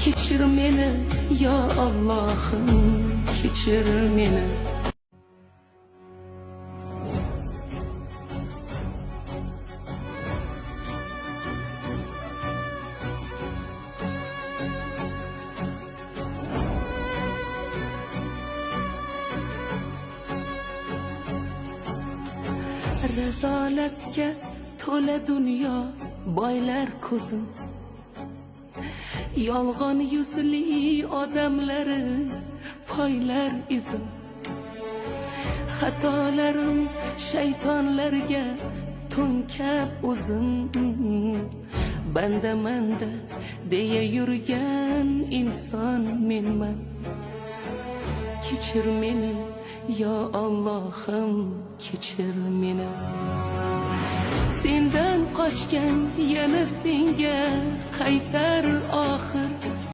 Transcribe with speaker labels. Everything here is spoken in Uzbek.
Speaker 1: kechir meni ya Allohim, kechir meni. Rezaletga to'la dunyo, boylar ko'zim, yolg'on yuzli odamlari poylar izim. Xatolarim shaytonlarga to'nkab o'zim, banda manda deya yurgan inson menman. Kechir meni ya Allohim, kechir meni. Sendan qochgan yana senga qaytar oxir.